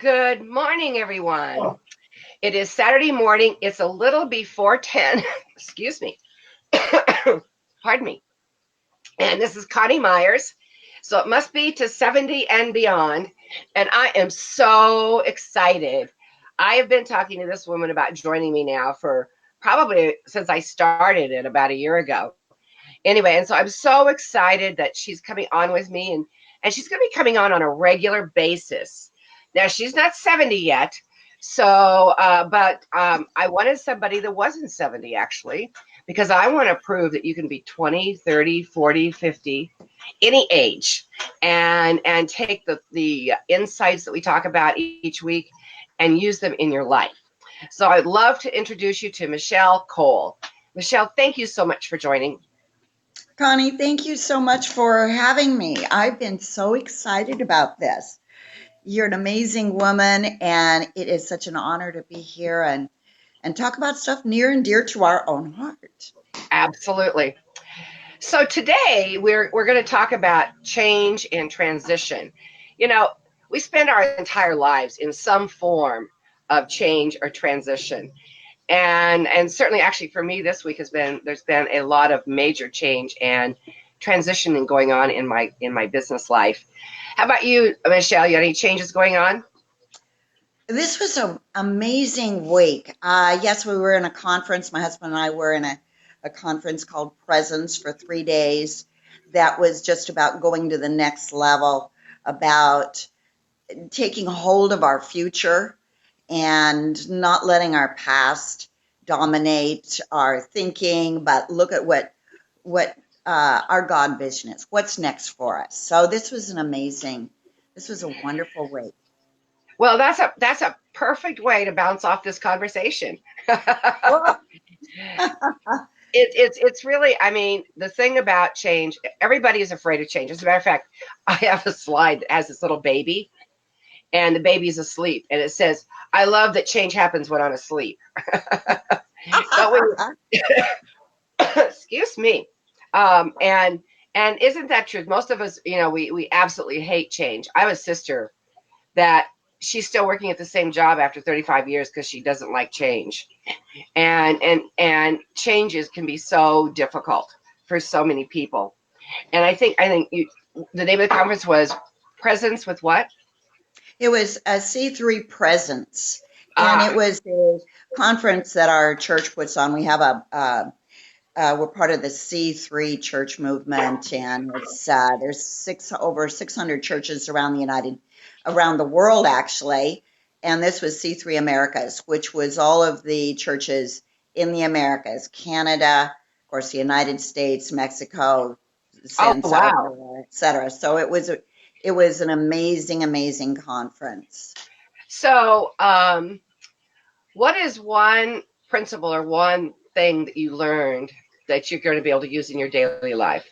Good morning, everyone. It is Saturday morning. It's a little before 10. Excuse me. Pardon me. And this is Connie Myers. So it must be to 70 and beyond. And I am so excited. I have been talking to this woman about joining me now for probably since I started it about a year ago. Anyway, and so I'm so excited that she's coming on with me, and she's going to be coming on a regular basis. Now, she's not 70 yet, so but I wanted somebody that wasn't 70 actually, because I want to prove that you can be 20, 30, 40, 50, any age, and take the insights that we talk about each week and use them in your life. So I'd love to introduce you to Michele Kole. Michele, thank you so much for joining. Connie, thank you so much for having me. I've been so excited about this. You're an amazing woman, and it is such an honor to be here and talk about stuff near and dear to our own heart. Absolutely. So today we're going to talk about change and transition. You know, we spend our entire lives in some form of change or transition. And certainly actually for me this week there's been a lot of major change and transitioning going on in my business life. How about you, Michele? You got any changes going on? This was an amazing week. Yes, we were in a conference. My husband and I were in a conference called Presence for 3 days that was just about going to the next level, about taking hold of our future and not letting our past dominate our thinking, but look at what our God vision is. What's next for us? So this was a wonderful week. Well, that's a perfect way to bounce off this conversation. It's really, I mean, the thing about change, everybody is afraid of change. As a matter of fact, I have a slide that has this little baby, and the baby's asleep, and it says, "I love that change happens when I'm asleep." But when, excuse me, and isn't that true? Most of us, we absolutely hate change. I have a sister that she's still working at the same job after 35 years because she doesn't like change, and changes can be so difficult for so many people. And I think the name of the conference was Presence with what? It was a C3 Presence, and it was a conference that our church puts on. We have we're part of the C3 church movement, and it's there's over 600 churches around the world actually, and this was C3 Americas, which was all of the churches in the Americas, Canada, of course, the United States, Mexico, San Salvador, etc. So it was an amazing conference. So, what is one principle or one thing that you learned that you're going to be able to use in your daily life?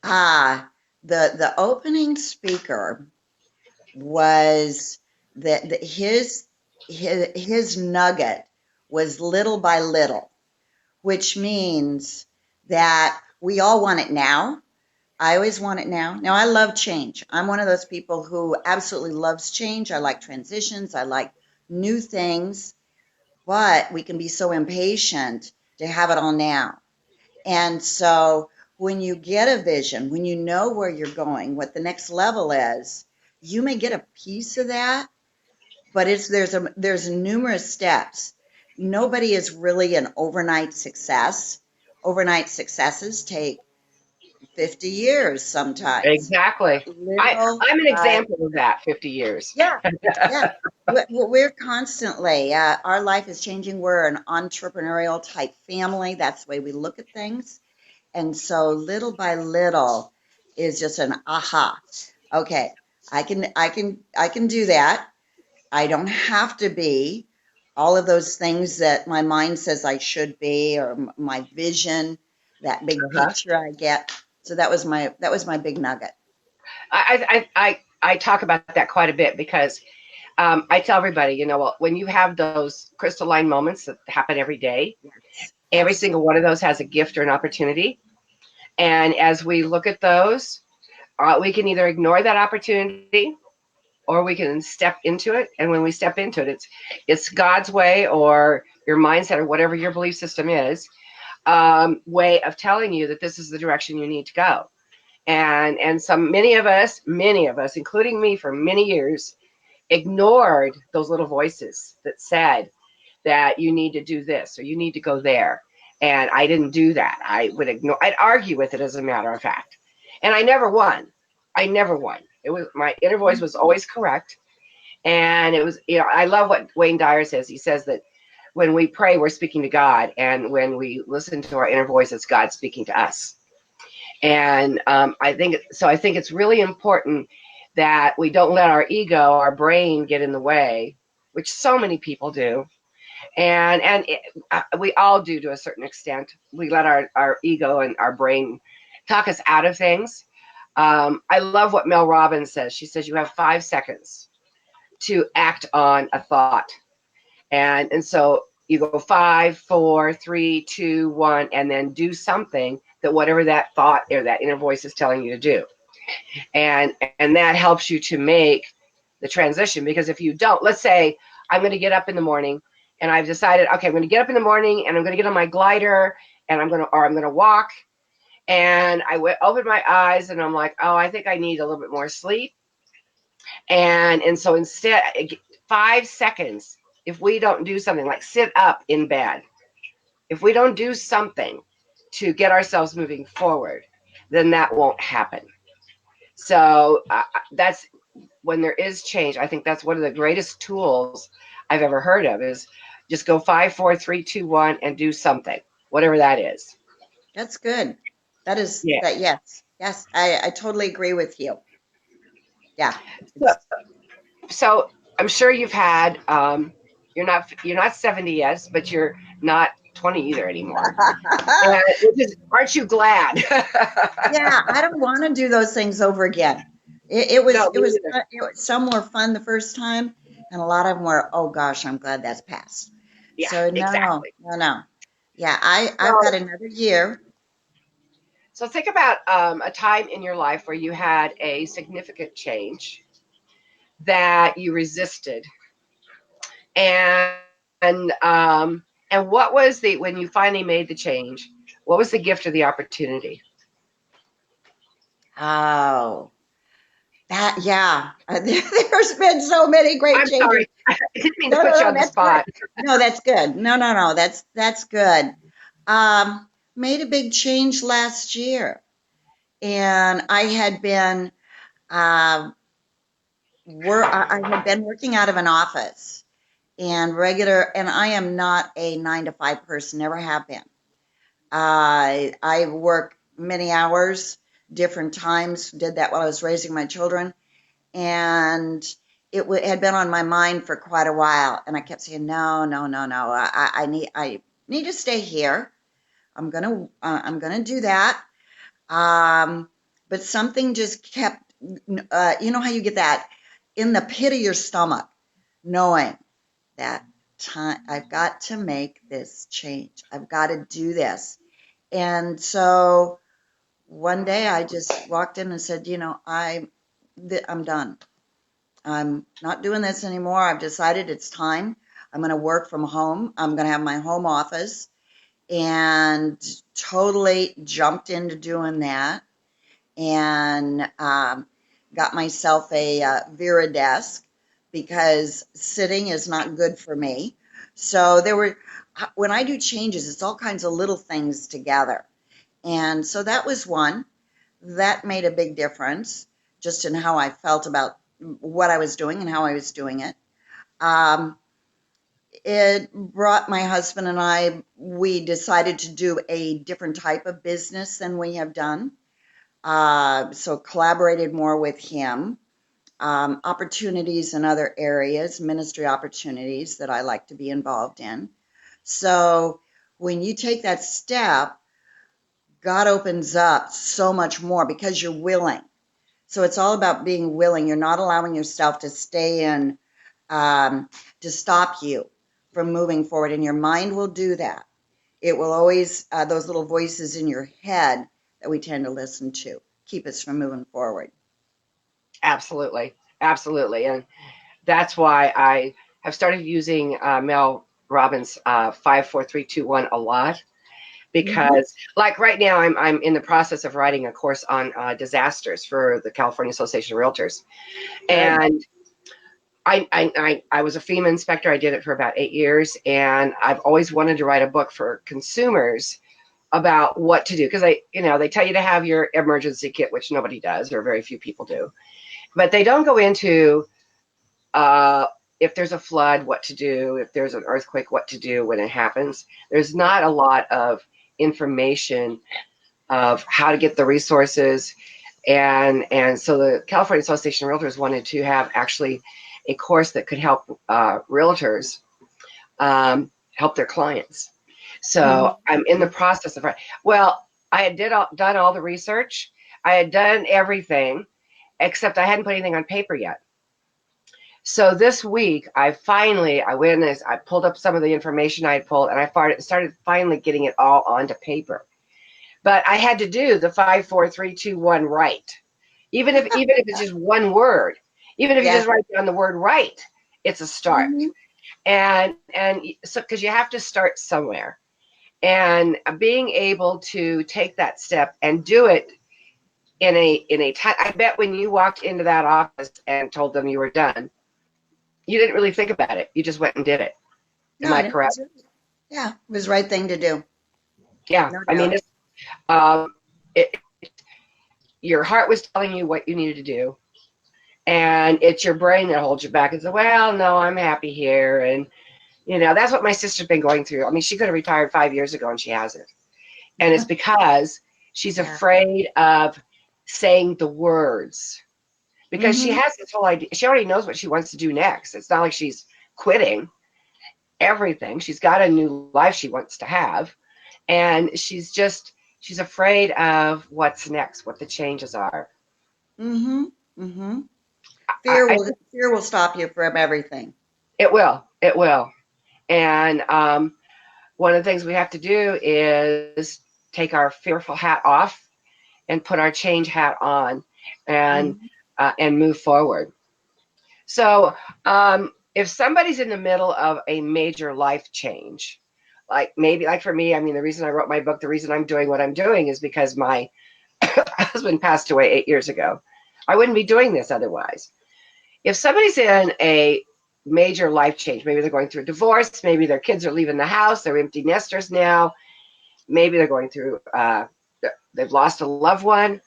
The opening speaker was that his nugget was little by little, which means that we all want it now. I always want it now. Now, I love change. I'm one of those people who absolutely loves change. I like transitions. I like new things, but we can be so impatient to have it all now. And so when you get a vision, when you know where you're going, what the next level is, you may get a piece of that, but there's numerous steps. Nobody is really an overnight success. Overnight successes take 50 years sometimes. Exactly. I'm an example of that, 50 years. Yeah. We're constantly, our life is changing. We're an entrepreneurial type family. That's the way we look at things. And so little by little is just an aha. Okay, I can do that. I don't have to be all of those things that my mind says I should be, or my vision, that big picture I get. So that was my big nugget. I talk about that quite a bit because I tell everybody, when you have those crystalline moments that happen every day, every single one of those has a gift or an opportunity. And as we look at those, we can either ignore that opportunity or we can step into it. And when we step into it, it's God's way, or your mindset, or whatever your belief system is, way of telling you that this is the direction you need to go. And many of us, including me for many years, ignored those little voices that said that you need to do this or you need to go there. And I didn't do that. I'd argue with it, as a matter of fact. And I never won. It was, my inner voice was always correct. And it was, I love what Wayne Dyer says. He says that when we pray, we're speaking to God. And when we listen to our inner voice, it's God speaking to us. And I think it's really important that we don't let our ego, our brain, get in the way, which so many people do. And we all do, to a certain extent. We let our ego and our brain talk us out of things. I love what Mel Robbins says. She says you have 5 seconds to act on a thought. And so you go 5, 4, 3, 2, 1, and then do something that whatever that thought or that inner voice is telling you to do. And that helps you to make the transition. Because if you don't, let's say I'm going to get up in the morning and I've decided, okay, I'm going to get up in the morning and I'm going to get on my glider and I'm going to walk, and I open my eyes and I'm like, oh, I think I need a little bit more sleep. And so instead, 5 seconds, if we don't do something like sit up in bed, if we don't do something to get ourselves moving forward, then that won't happen. So that's when there is change. I think that's one of the greatest tools I've ever heard of, is just go 5, 4, 3, 2, 1 and do something, whatever that is. That's good. That is Yeah. that. Yes, yes, I totally agree with you. Yeah, So, it's so I'm sure you've had. You're not 70 yet, but you're not 20 either anymore. And aren't you glad? yeah. I don't want to do those things over again. It was No, it me was neither. some were fun the first time, and a lot of them were, oh gosh, I'm glad that's passed. Yeah, So no, exactly. no, no. Yeah, I've got So, another year. so think about a time in your life where you had a significant change that you resisted, and what was when you finally made the change? What was the gift or the opportunity? Oh, that yeah. There's been so many great I'm changes. sorry, I didn't mean to No, no, put you no, on the that's good. spot. No, that's good. No, no, no, that's good. Made a big change last year, and I had been uh, I had been working out of an office and and I am not a 9 to 5 person, never have been. I work many hours, different times. Did that while I was raising my children, and had been on my mind for quite a while. And I kept saying, no, no, no, no. I need to stay here. I'm gonna do that. Um, but something just kept. You know how you get that in the pit of your stomach, knowing that time I've got to make this change. I've got to do this. And so one day I just walked in and said, I'm done. I'm not doing this anymore. I've decided it's time. I'm going to work from home. I'm going to have my home office, and totally jumped into doing that, and got myself a Vera desk because sitting is not good for me. So when I do changes, it's all kinds of little things together. And so that was one that made a big difference just in how I felt about what I was doing and how I was doing it. Um, it brought my husband and we decided to do a different type of business than we have done. So collaborated more with him. Opportunities in other areas, ministry opportunities that I like to be involved in. So when you take that step, God opens up so much more because you're willing. So it's all about being willing. You're not allowing yourself to stay in, to stop you from moving forward. And your mind will do that. It will always, those little voices in your head that we tend to listen to, keep us from moving forward. Absolutely. absolutely. And that's why I have started using Mel Robbins' 5 4 3 2 1 a lot, Mm-hmm. because like right now I'm in the process of writing a course on disasters for the California Association of Realtors. Good. And I was a FEMA inspector. I did it for about 8 years, and I've always wanted to write a book for consumers about what to do, because they tell you to have your emergency kit, which nobody does, or very few people do, but they don't go into uh, if there's a flood, what to do, if there's an earthquake, what to do when it happens. There's not a lot of information of how to get the resources. And so the California Association of Realtors wanted to have actually a course that could help realtors help their clients. So I'm in the Mm-hmm. process of, well, I had done all the research. I had done everything, except I hadn't put anything on paper yet. So this week, I went and I pulled up some of the information I had pulled, and I started finally getting it all onto paper. But I had to do the 5 4 3 2 1 right. Even if it's just one word, even if you Yes. just write down the word right, it's a start. Mm-hmm. And so because you have to start somewhere, and being able to take that step and do it in a time. I bet when you walked into that office and told them you were done, you didn't really think about it. You just went and did it. Am No, I it correct? was, yeah, it was the right thing to do. Yeah. No I mean, doubt. um, it, your heart was telling you what you needed to do, and it's your brain that holds you back and says, "Well, no, I'm happy here." And that's what my sister's been going through. I mean, she could have retired 5 years ago, and she hasn't. And it's because she's Yeah. afraid of saying the words, because she Mm-hmm. has this whole idea. She already knows what she wants to do next. It's not like she's quitting everything. She's got a new life she wants to have, and she's afraid of what's next, what the changes are. Mm-hmm. Mm-hmm. I, Fear I will fear will stop you from everything. it will, and one of the things we have to do is take our fearful hat off and put our change hat on, and Mm-hmm. move forward. So if somebody's in the middle of a major life change, like maybe like for me, I mean, the reason I wrote my book, the reason I'm doing what I'm doing is because my husband passed away 8 years ago. I wouldn't be doing this otherwise. If somebody's in a major life change, maybe they're going through a divorce, maybe their kids are leaving the house, they're empty nesters now, maybe they're going through, they've lost a loved one.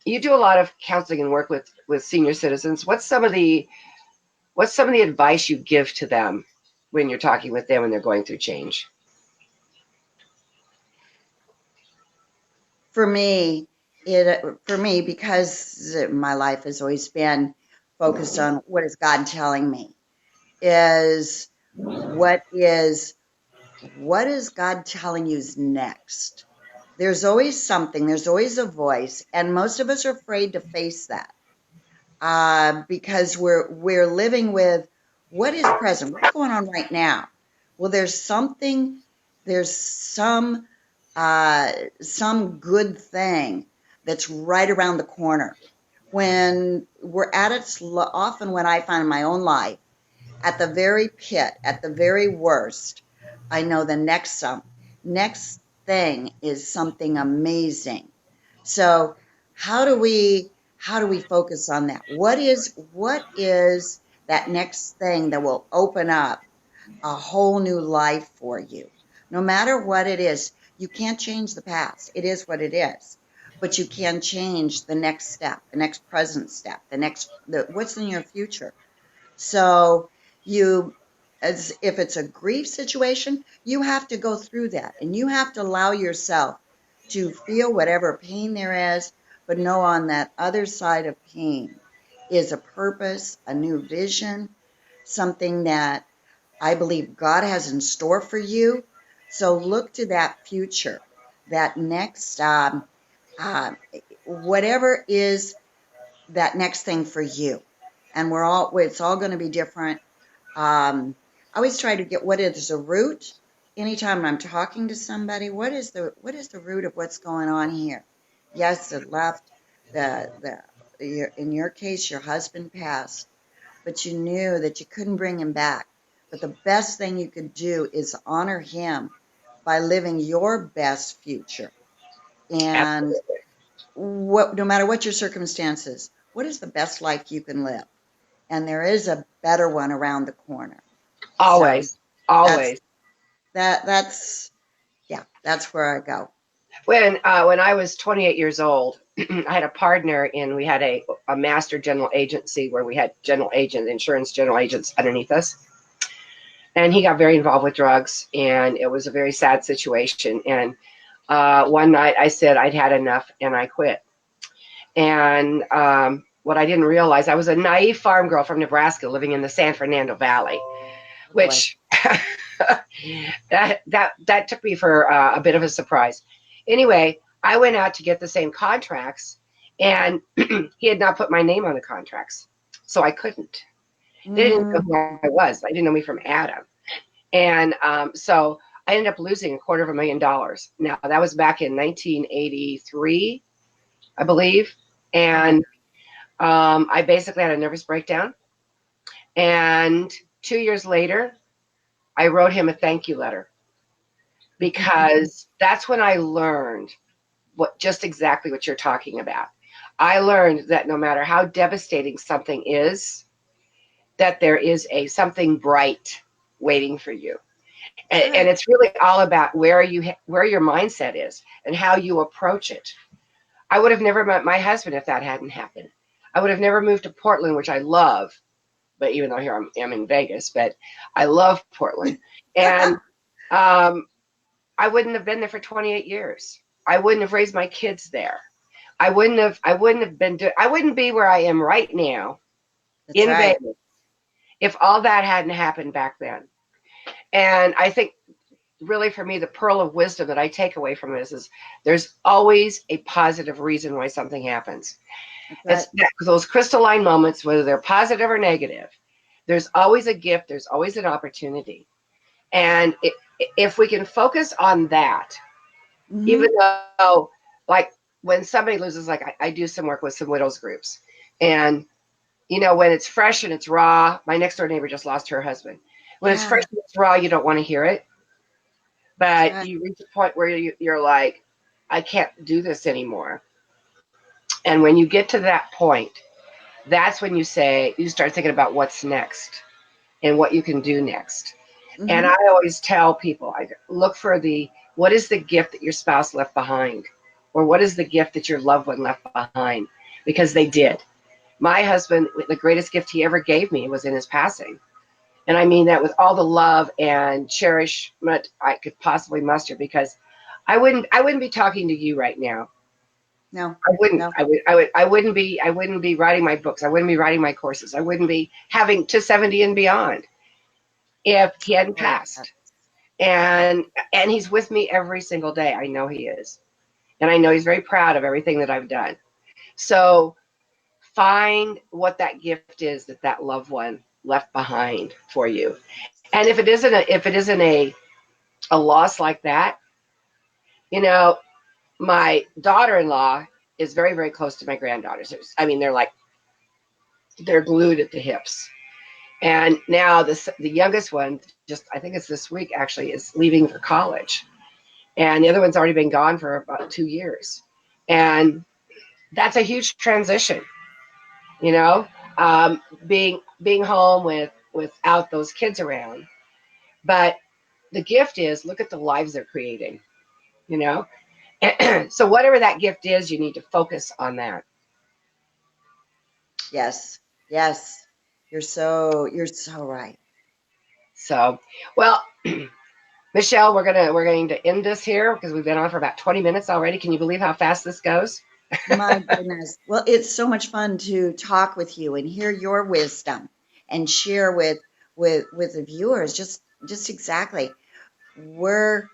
You do a lot of counseling and work with senior citizens. What's some of the advice you give to them when you're talking with them when they're going through change? For me, because my life has always been focused on what is God telling me, is what is what is God telling you is next? There's always something, there's always a voice, and most of us are afraid to face that, because we're living with what is present, what's going on right now. Well, there's uh, some good thing that's right around the corner. When we're at its often when I find in my own life, at the very pit, at the very worst, I know the next thing is something amazing. So how do we focus on that? What is that next thing that will open up a whole new life for you? No matter what it is, you can't change the past. It is what it is. But you can change the next step, the next present step, what's in your future. So you, as if it's a grief situation, you have to go through that and you have to allow yourself to feel whatever pain there is, but know on that other side of pain is a purpose, a new vision, something that I believe God has in store for you. So look to that future, that next, uh, whatever is that next thing for you. And it's all going to be different. I always try to get what is the root. Anytime I'm talking to somebody, what is the root of what's going on here? Yes, the left, the in your case, your husband passed, but you knew that you couldn't bring him back. But the best thing you could do is honor him by living your best future. And Absolutely. no matter what your circumstances, what is the best life you can live? And there is a better one around the corner. So Always, that's always. that's yeah, that's where I go. When I was 28 years old, I had a partner, and we had a master general agency where we had insurance general agents underneath us. And he got very involved with drugs, and it was a very sad situation. And one night I said I'd had enough, and I quit. And what I didn't realize, I was a naive farm girl from Nebraska living in the San Fernando Valley, Oh boy. which that took me for a bit of a surprise. Anyway, I went out to get the same contracts, and he had not put my name on the contracts, so I couldn't. They didn't know Mm, who I was. They didn't know me from Adam, and so I ended up losing $250,000. Now that was back in 1983, I believe, wow. and I basically had a nervous breakdown. And 2 years later, I wrote him a thank you letter, because that's when I learned just exactly what you're talking about. I learned that no matter how devastating something is, that there is something bright waiting for you. That's And right. it's really all about where your mindset is and how you approach it. I would have never met my husband if that hadn't happened. I would have never moved to Portland, which I love, but even though here I'm in Vegas, but I love Portland. And um, I wouldn't have been there for 28 years. I wouldn't have raised my kids there. I wouldn't be where I am right now That's in right. Vegas if all that hadn't happened back then. And I think really for me, the pearl of wisdom that I take away from this is there's always a positive reason why something happens. That's right. It's those crystalline moments, whether they're positive or negative. There's always a gift. There's always an opportunity. And if we can focus on that, even Hmm. though, like, when somebody loses, like I do some work with some widows groups, and when it's fresh and it's raw, my next door neighbor just lost her husband. When it's fresh Yeah, and it's raw, you don't want to hear it, that's but right. you reach a point where you're like, I can't do this anymore. And when you get to that point, that's when you start thinking about what's next and what you can do next. And Hmm. I always tell people, I look for what is the gift that your spouse left behind? Or what is the gift that your loved one left behind? Because they did. My husband, the greatest gift he ever gave me was in his passing. And I mean that with all the love and cherishment I could possibly muster, because I wouldn't be talking to you right now. No, I wouldn't. no. I wouldn't be writing my books. I wouldn't be writing my courses. I wouldn't be having to 70 and beyond if he hadn't Oh, yeah. passed. And he's with me every single day. I know he is. And I know he's very proud of everything that I've done. So find what that gift is that that loved one left behind for you. And if it isn't a loss like that, you know, my daughter-in-law is very, very close to my granddaughters. I mean, they're glued at the hips. And now the youngest one, just I think it's this week actually, is leaving for college. And the other one's already been gone for about 2 years. And that's a huge transition, you know, being home without those kids around. But the gift is, look at the lives they're creating, you know. So whatever that gift is, you need to focus on that. Yes, yes. You're so right. So, well, Michele, we're going to end this here because we've been on for about 20 minutes already. Can you believe how fast this goes? My goodness. Well, it's so much fun to talk with you and hear your wisdom and share with the viewers just exactly. We're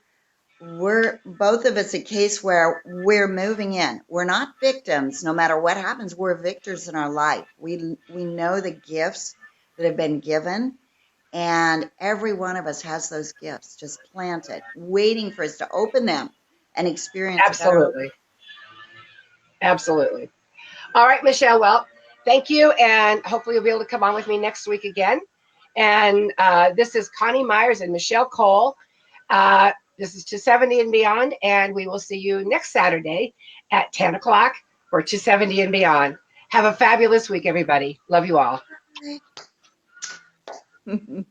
we're both of us a case where we're moving in. We're not victims. No matter what happens, we're victors in our life. We know the gifts that have been given, and every one of us has those gifts just planted, waiting for us to open them and experience a better life. Absolutely. Absolutely. All right, Michelle. Well, thank you. And hopefully you'll be able to come on with me next week again. And this is Connie Myers and Michele Kole. This is 270 and Beyond. And we will see you next Saturday at 10 o'clock for 270 and Beyond. Have a fabulous week, everybody. Love you all. Bye.